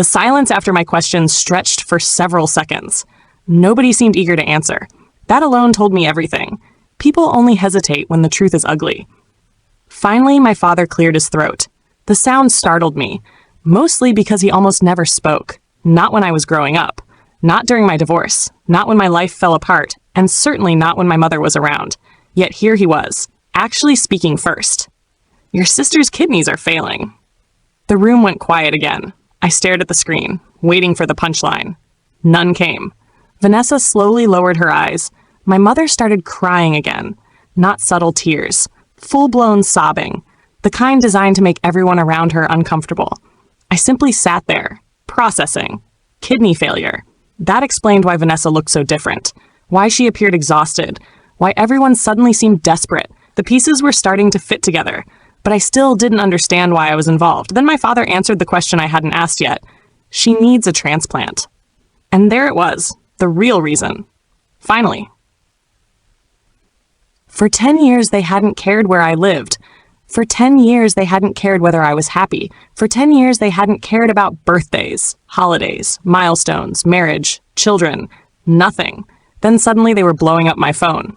The silence after my questions stretched for several seconds. Nobody seemed eager to answer. That alone told me everything. People only hesitate when the truth is ugly. Finally, my father cleared his throat. The sound startled me, mostly because he almost never spoke. Not when I was growing up. Not during my divorce. Not when my life fell apart. And certainly not when my mother was around. Yet here he was, actually speaking first. Your sister's kidneys are failing. The room went quiet again. I stared at the screen, waiting for the punchline. None came. Vanessa slowly lowered her eyes. My mother started crying again. Not subtle tears. Full-blown sobbing. The kind designed to make everyone around her uncomfortable. I simply sat there, processing. Kidney failure. That explained why Vanessa looked so different. Why she appeared exhausted. Why everyone suddenly seemed desperate. The pieces were starting to fit together. But I still didn't understand why I was involved. Then my father answered the question I hadn't asked yet. She needs a transplant. And there it was, the real reason. Finally. For 10 years, they hadn't cared where I lived. For 10 years, they hadn't cared whether I was happy. For 10 years, they hadn't cared about birthdays, holidays, milestones, marriage, children, nothing. Then suddenly they were blowing up my phone.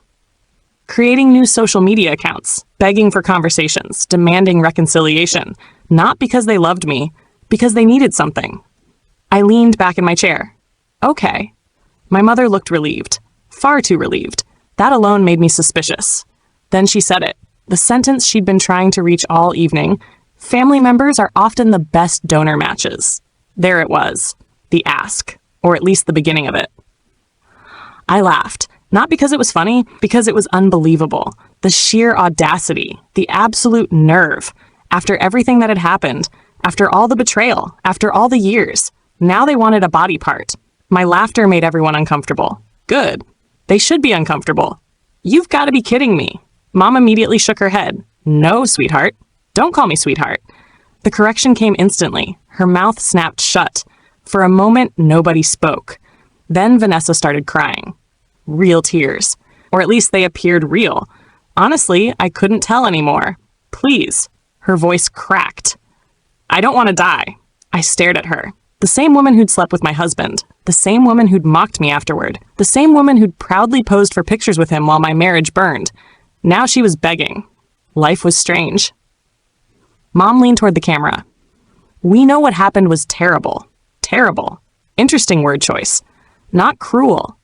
Creating new social media accounts, begging for conversations, demanding reconciliation, not because they loved me, because they needed something. I leaned back in my chair. Okay. My mother looked relieved, far too relieved. That alone made me suspicious. Then she said it, the sentence she'd been trying to reach all evening. Family members are often the best donor matches. There it was, the ask, or at least the beginning of it. I laughed. Not because it was funny, because it was unbelievable. The sheer audacity, the absolute nerve. After everything that had happened, after all the betrayal, after all the years, now they wanted a body part. My laughter made everyone uncomfortable. Good. They should be uncomfortable. You've got to be kidding me. Mom immediately shook her head. No, sweetheart. Don't call me sweetheart. The correction came instantly. Her mouth snapped shut. For a moment, nobody spoke. Then Vanessa started crying. Real tears. Or at least they appeared real. Honestly, I couldn't tell anymore. Please. Her voice cracked. I don't want to die. I stared at her. The same woman who'd slept with my husband. The same woman who'd mocked me afterward. The same woman who'd proudly posed for pictures with him while my marriage burned. Now she was begging. Life was strange. Mom leaned toward the camera. We know what happened was terrible. Terrible. Interesting word choice. Not cruel.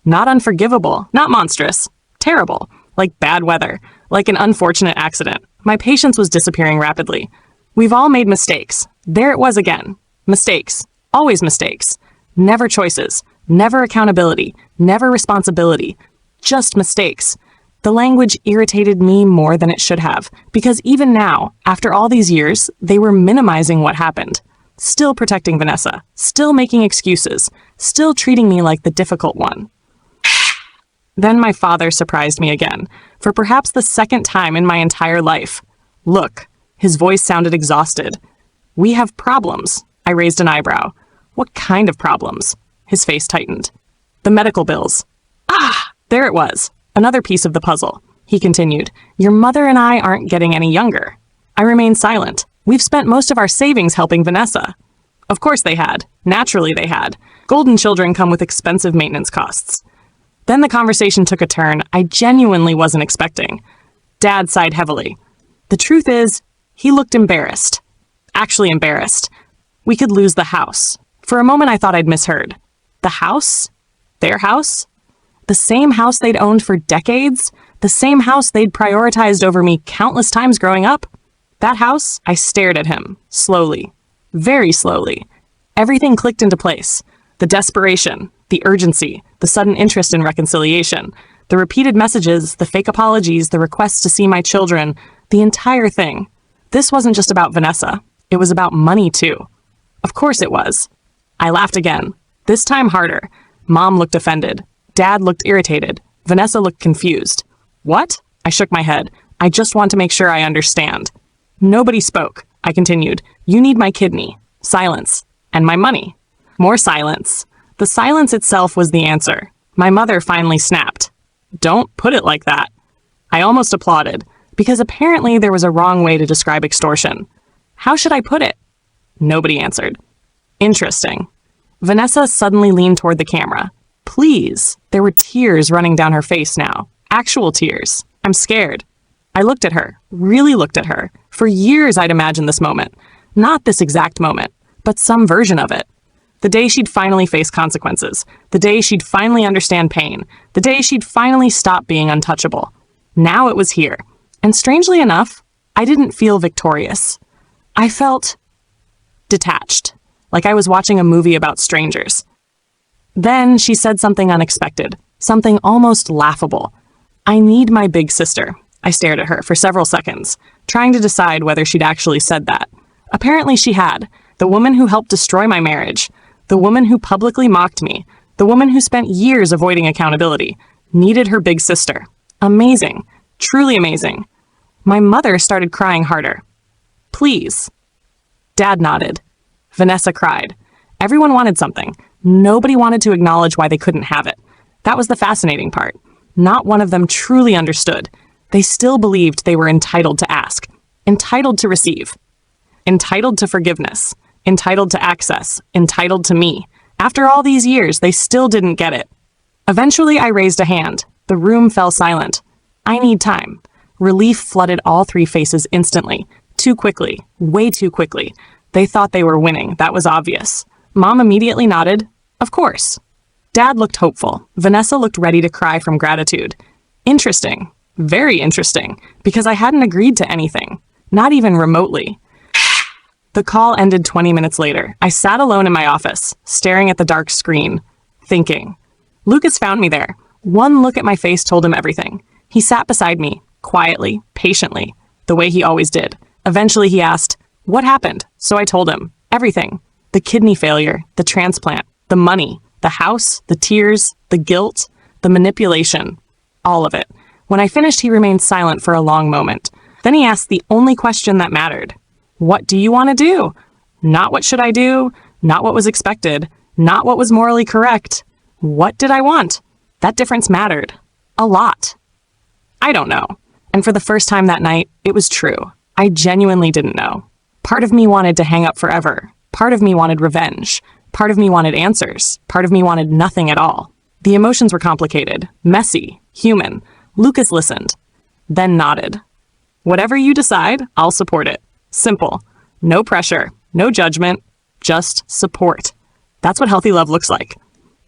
Not unforgivable, not monstrous, terrible, like bad weather, like an unfortunate accident. My patience was disappearing rapidly. We've all made mistakes. There it was again. Mistakes. Always mistakes. Never choices. Never accountability. Never responsibility. Just mistakes. The language irritated me more than it should have, because even now, after all these years, they were minimizing what happened. Still protecting Vanessa. Still making excuses. Still treating me like the difficult one. Then my father surprised me again, for perhaps the second time in my entire life. Look, his voice sounded exhausted. We have problems. I raised an eyebrow. What kind of problems? His face tightened. The medical bills. Ah, there it was. Another piece of the puzzle. He continued, your mother and I aren't getting any younger. I remained silent. We've spent most of our savings helping Vanessa. Of course they had. Naturally they had. Golden children come with expensive maintenance costs. Then the conversation took a turn I genuinely wasn't expecting. Dad sighed heavily. The truth is, he looked embarrassed. Actually embarrassed. We could lose the house. For a moment I thought I'd misheard. The house? Their house? The same house they'd owned for decades? The same house they'd prioritized over me countless times growing up? That house? I stared at him, slowly. Very slowly. Everything clicked into place. The desperation, the urgency, the sudden interest in reconciliation, the repeated messages, the fake apologies, the requests to see my children, the entire thing. This wasn't just about Vanessa. It was about money, too. Of course it was. I laughed again, this time harder. Mom looked offended. Dad looked irritated. Vanessa looked confused. What? I shook my head. I just want to make sure I understand. Nobody spoke. I continued. You need my kidney. Silence. And my money. More silence. The silence itself was the answer. My mother finally snapped. Don't put it like that. I almost applauded, because apparently there was a wrong way to describe extortion. How should I put it? Nobody answered. Interesting. Vanessa suddenly leaned toward the camera. Please. There were tears running down her face now. Actual tears. I'm scared. I looked at her, really looked at her. For years I'd imagined this moment. Not this exact moment, but some version of it. The day she'd finally face consequences. The day she'd finally understand pain. The day she'd finally stop being untouchable. Now it was here. And strangely enough, I didn't feel victorious. I felt detached, like I was watching a movie about strangers. Then she said something unexpected, something almost laughable. I need my big sister. I stared at her for several seconds, trying to decide whether she'd actually said that. Apparently she had. The woman who helped destroy my marriage. The woman who publicly mocked me. The woman who spent years avoiding accountability. Needed her big sister. Amazing. Truly amazing. My mother started crying harder. Please. Dad nodded. Vanessa cried. Everyone wanted something. Nobody wanted to acknowledge why they couldn't have it. That was the fascinating part. Not one of them truly understood. They still believed they were entitled to ask. Entitled to receive. Entitled to forgiveness. Entitled to access. Entitled to me. After all these years, they still didn't get it. Eventually, I raised a hand. The room fell silent. I need time. Relief flooded all three faces instantly. Too quickly. Way too quickly. They thought they were winning. That was obvious. Mom immediately nodded. Of course. Dad looked hopeful. Vanessa looked ready to cry from gratitude. Interesting. Very interesting. Because I hadn't agreed to anything. Not even remotely. The call ended 20 minutes later. I sat alone in my office, staring at the dark screen, thinking. Lucas found me there. One look at my face told him everything. He sat beside me, quietly, patiently, the way he always did. Eventually he asked, "What happened?" So I told him, everything. The kidney failure, the transplant, the money, the house, the tears, the guilt, the manipulation, all of it. When I finished, he remained silent for a long moment. Then he asked the only question that mattered. What do you want to do? Not what should I do? Not what was expected. Not what was morally correct. What did I want? That difference mattered. A lot. I don't know. And for the first time that night, it was true. I genuinely didn't know. Part of me wanted to hang up forever. Part of me wanted revenge. Part of me wanted answers. Part of me wanted nothing at all. The emotions were complicated, messy, human. Lucas listened, then nodded. Whatever you decide, I'll support it. Simple. No pressure, no judgment, just support. That's what healthy love looks like.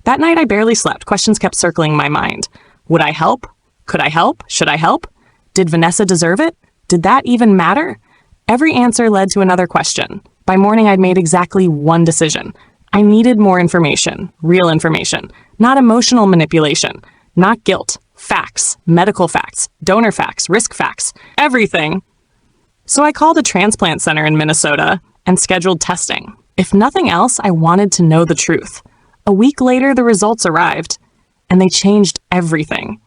That night I barely slept. Questions kept circling my mind. Would I help? Could I help? Should I help? Did Vanessa deserve it? Did that even matter? Every answer led to another question. By morning I'd made exactly one decision. I needed more information, real information, not emotional manipulation, not guilt, facts, medical facts, donor facts, risk facts, everything. So I called a transplant center in Minnesota and scheduled testing. If nothing else, I wanted to know the truth. A week later, the results arrived, and they changed everything.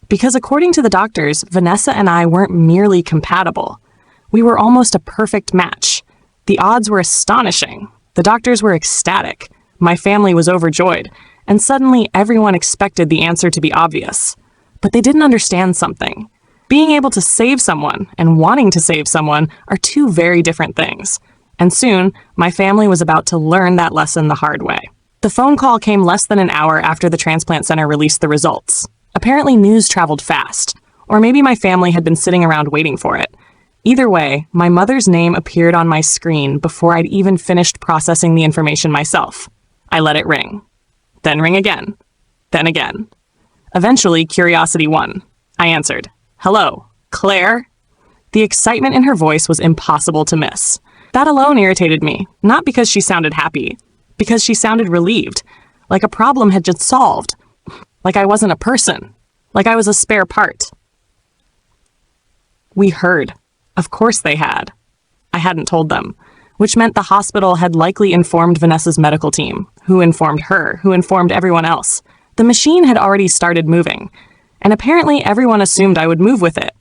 Because according to the doctors, Vanessa and I weren't merely compatible. We were almost a perfect match. The odds were astonishing. The doctors were ecstatic. My family was overjoyed. And suddenly, everyone expected the answer to be obvious. But they didn't understand something. Being able to save someone and wanting to save someone are two very different things. And soon, my family was about to learn that lesson the hard way. The phone call came less than an hour after the transplant center released the results. Apparently, news traveled fast. Or maybe my family had been sitting around waiting for it. Either way, my mother's name appeared on my screen before I'd even finished processing the information myself. I let it ring. Then ring again. Then again. Eventually, curiosity won. I answered. Hello, Claire? The excitement in her voice was impossible to miss. That alone irritated me, not because she sounded happy, because she sounded relieved, like a problem had just solved, like I wasn't a person, like I was a spare part. We heard. Of course they had. I hadn't told them, which meant the hospital had likely informed Vanessa's medical team, who informed her, who informed everyone else. The machine had already started moving, and apparently everyone assumed I would move with it.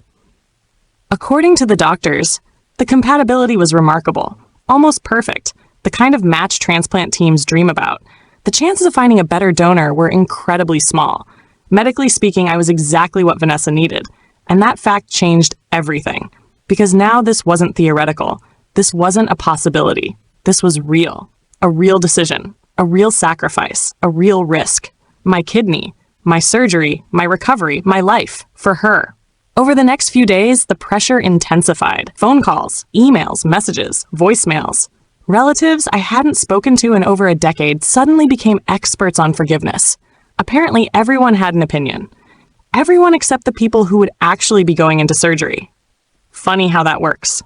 According to the doctors, the compatibility was remarkable, almost perfect, the kind of match transplant teams dream about. The chances of finding a better donor were incredibly small. Medically speaking, I was exactly what Vanessa needed, and that fact changed everything. Because now this wasn't theoretical. This wasn't a possibility. This was real. A real decision, a real sacrifice, a real risk. My kidney, my surgery, my recovery, my life, for her. Over the next few days, the pressure intensified. Phone calls, emails, messages, voicemails. Relatives I hadn't spoken to in over a decade suddenly became experts on forgiveness. Apparently, everyone had an opinion. Everyone except the people who would actually be going into surgery. Funny how that works.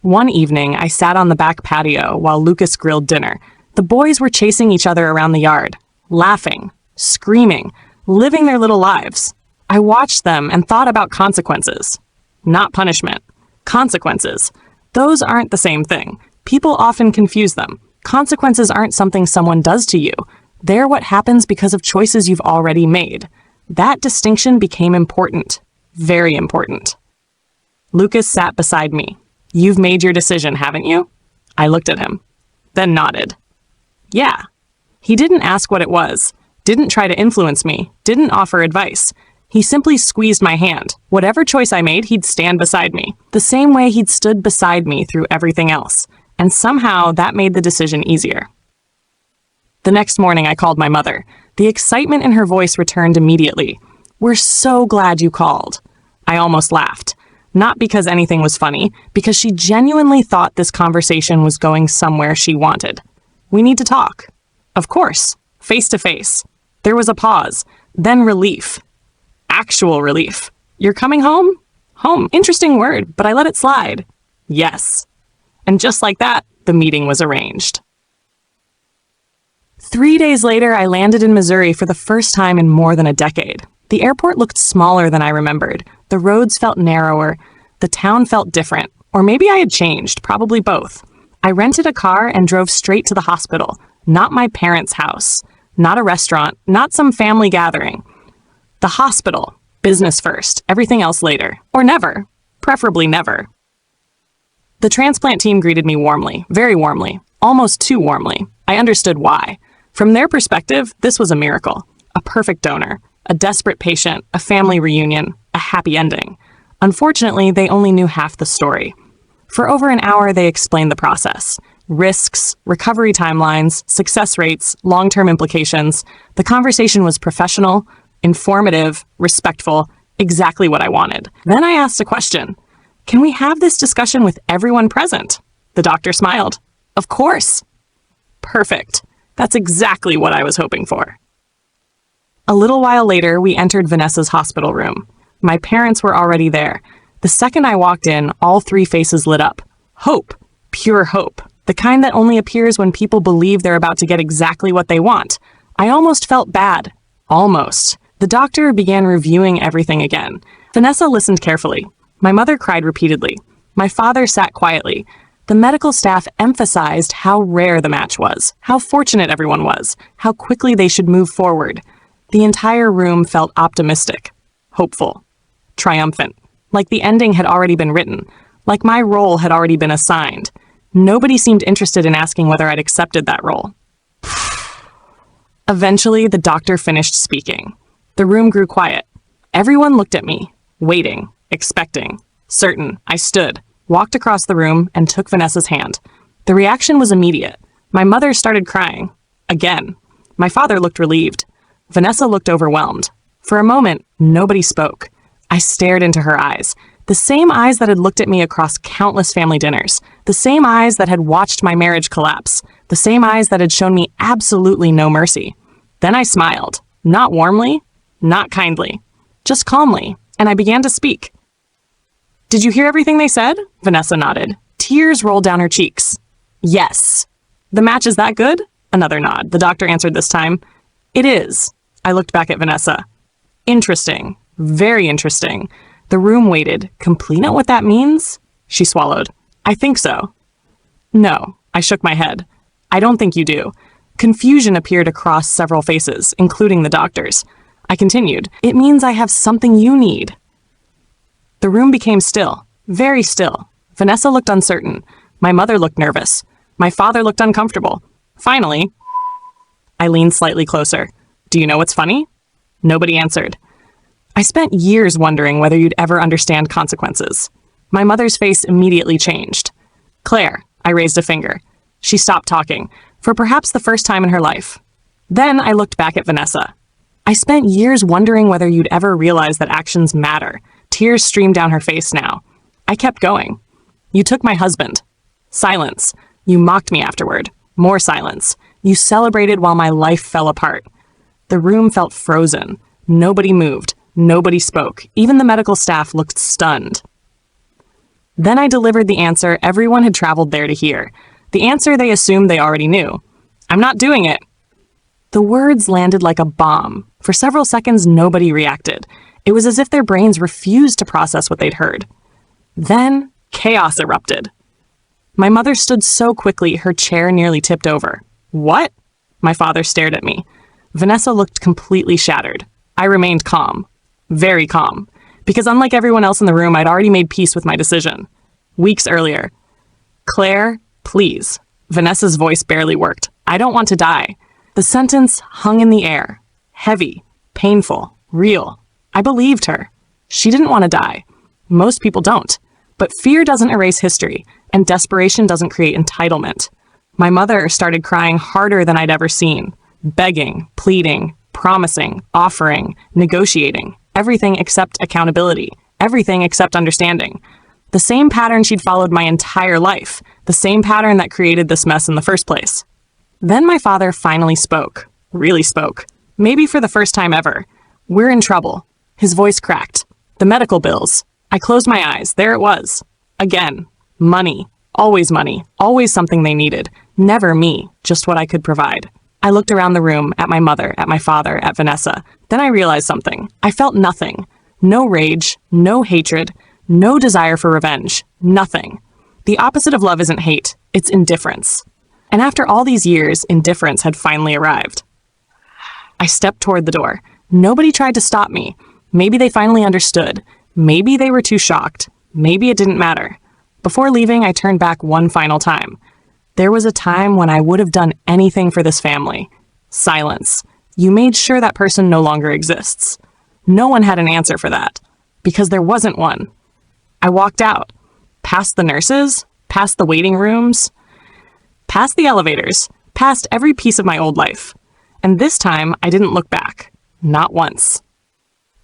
One evening, I sat on the back patio while Lucas grilled dinner. The boys were chasing each other around the yard, laughing, screaming, living their little lives. I watched them and thought about consequences. Not punishment. Consequences. Those aren't the same thing. People often confuse them. Consequences aren't something someone does to you. They're what happens because of choices you've already made. That distinction became important. Very important. Lucas sat beside me. You've made your decision, haven't you? I looked at him, then nodded. Yeah. He didn't ask what it was, didn't try to influence me, didn't offer advice. He simply squeezed my hand. Whatever choice I made, he'd stand beside me, the same way he'd stood beside me through everything else. And somehow that made the decision easier. The next morning, I called my mother. The excitement in her voice returned immediately. We're so glad you called. I almost laughed. Not because anything was funny, because she genuinely thought this conversation was going somewhere she wanted. We need to talk. Of course, face to face. There was a pause, then relief. Actual relief. You're coming home? Home. Interesting word, but I let it slide. Yes. And just like that, the meeting was arranged. 3 days later, I landed in Missouri for the first time in more than a decade. The airport looked smaller than I remembered. The roads felt narrower. The town felt different. Or maybe I had changed, probably both. I rented a car and drove straight to the hospital. Not my parents' house. Not a restaurant. Not some family gathering. The hospital. Business first. Everything else later. Or never. Preferably never. The transplant team greeted me warmly. Very warmly. Almost too warmly. I understood why. From their perspective, this was a miracle. A perfect donor. A desperate patient. A family reunion. A happy ending. Unfortunately, they only knew half the story. For over an hour, they explained the process. Risks, recovery timelines, success rates, long-term implications. The conversation was professional, informative, respectful, exactly what I wanted. Then I asked a question. Can we have this discussion with everyone present? The doctor smiled. Of course. Perfect. That's exactly what I was hoping for. A little while later, we entered Vanessa's hospital room. My parents were already there. The second I walked in, all three faces lit up. Hope. Pure hope. The kind that only appears when people believe they're about to get exactly what they want. I almost felt bad. Almost. The doctor began reviewing everything again. Vanessa listened carefully. My mother cried repeatedly. My father sat quietly. The medical staff emphasized how rare the match was, how fortunate everyone was, how quickly they should move forward. The entire room felt optimistic, hopeful, triumphant, like the ending had already been written, like my role had already been assigned. Nobody seemed interested in asking whether I'd accepted that role. Eventually, the doctor finished speaking. The room grew quiet. Everyone looked at me, waiting, expecting, certain. I stood, walked across the room, and took Vanessa's hand. The reaction was immediate. My mother started crying. Again. My father looked relieved. Vanessa looked overwhelmed. For a moment, nobody spoke. I stared into her eyes. The same eyes that had looked at me across countless family dinners. The same eyes that had watched my marriage collapse. The same eyes that had shown me absolutely no mercy. Then I smiled. Not warmly, not kindly, just calmly, and I began to speak. Did you hear everything they said? Vanessa nodded. Tears rolled down her cheeks. Yes. The match is that good? Another nod. The doctor answered this time. It is. I looked back at Vanessa. Interesting. Very interesting. The room waited. Complete know what that means? She swallowed. I think so. No. I shook my head. I don't think you do. Confusion appeared across several faces, including the doctor's. I continued. It means I have something you need. The room became still. Very still. Vanessa looked uncertain. My mother looked nervous. My father looked uncomfortable. Finally, I leaned slightly closer. Do you know what's funny? Nobody answered. I spent years wondering whether you'd ever understand consequences. My mother's face immediately changed. Claire, I raised a finger. She stopped talking. for perhaps the first time in her life. Then I looked back at Vanessa. I spent years wondering whether you'd ever realize that actions matter. Tears streamed down her face now. I kept going. You took my husband. Silence. You mocked me afterward. More silence. You celebrated while my life fell apart. The room felt frozen. Nobody moved. Nobody spoke. Even the medical staff looked stunned. Then I delivered the answer everyone had traveled there to hear. The answer they assumed they already knew. I'm not doing it. The words landed like a bomb. For several seconds, nobody reacted. It was as if their brains refused to process what they'd heard. Then, chaos erupted. My mother stood so quickly, her chair nearly tipped over. What? My father stared at me. Vanessa looked completely shattered. I remained calm. Very calm. Because unlike everyone else in the room, I'd already made peace with my decision. Weeks earlier. Claire, please. Vanessa's voice barely worked. I don't want to die. The sentence hung in the air. Heavy, painful, real. I believed her. She didn't want to die. Most people don't. But fear doesn't erase history, and desperation doesn't create entitlement. My mother started crying harder than I'd ever seen. Begging, pleading, promising, offering, negotiating. Everything except accountability. Everything except understanding. The same pattern she'd followed my entire life. The same pattern that created this mess in the first place. Then my father finally spoke. Really spoke. Maybe for the first time ever. We're in trouble. His voice cracked. The medical bills. I closed my eyes. There it was. Again. Money. Always money. Always something they needed. Never me. Just what I could provide. I looked around the room, at my mother, at my father, at Vanessa. Then I realized something. I felt nothing. No rage. No hatred. No desire for revenge. Nothing. The opposite of love isn't hate. It's indifference. And after all these years, indifference had finally arrived. I stepped toward the door. Nobody tried to stop me. Maybe they finally understood. Maybe they were too shocked. Maybe it didn't matter. Before leaving, I turned back one final time. There was a time when I would have done anything for this family. Silence. You made sure that person no longer exists. No one had an answer for that. Because there wasn't one. I walked out. Past the nurses. Past the waiting rooms. Past the elevators. Past every piece of my old life. And this time, I didn't look back. Not once.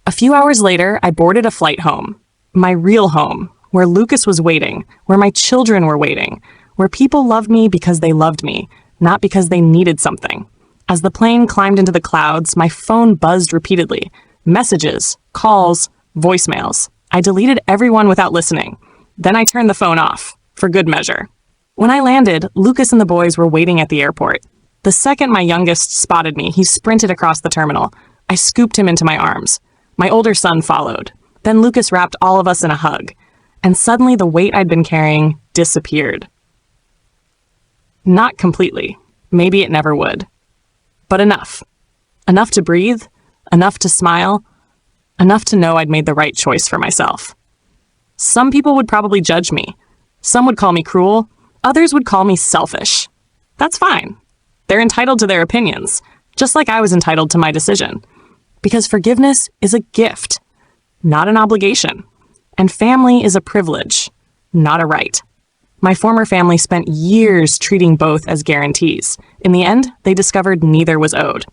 A few hours later, I boarded a flight home. My real home. Where Lucas was waiting. Where my children were waiting. Where people loved me because they loved me, not because they needed something. As the plane climbed into the clouds, my phone buzzed repeatedly. Messages, calls, voicemails. I deleted everyone without listening. Then I turned the phone off, for good measure. When I landed, Lucas and the boys were waiting at the airport. The second my youngest spotted me, he sprinted across the terminal. I scooped him into my arms. My older son followed. Then Lucas wrapped all of us in a hug. And suddenly the weight I'd been carrying disappeared. Not completely. Maybe it never would. But enough. Enough to breathe. Enough to smile. Enough to know I'd made the right choice for myself. Some people would probably judge me. Some would call me cruel. Others would call me selfish. That's fine. They're entitled to their opinions, just like I was entitled to my decision. Because forgiveness is a gift, not an obligation. And family is a privilege, not a right. My former family spent years treating both as guarantees. In the end, they discovered neither was owed.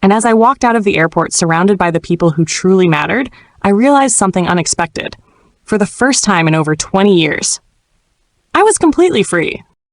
And as I walked out of the airport surrounded by the people who truly mattered, I realized something unexpected. For the first time in over 20 years, I was completely free.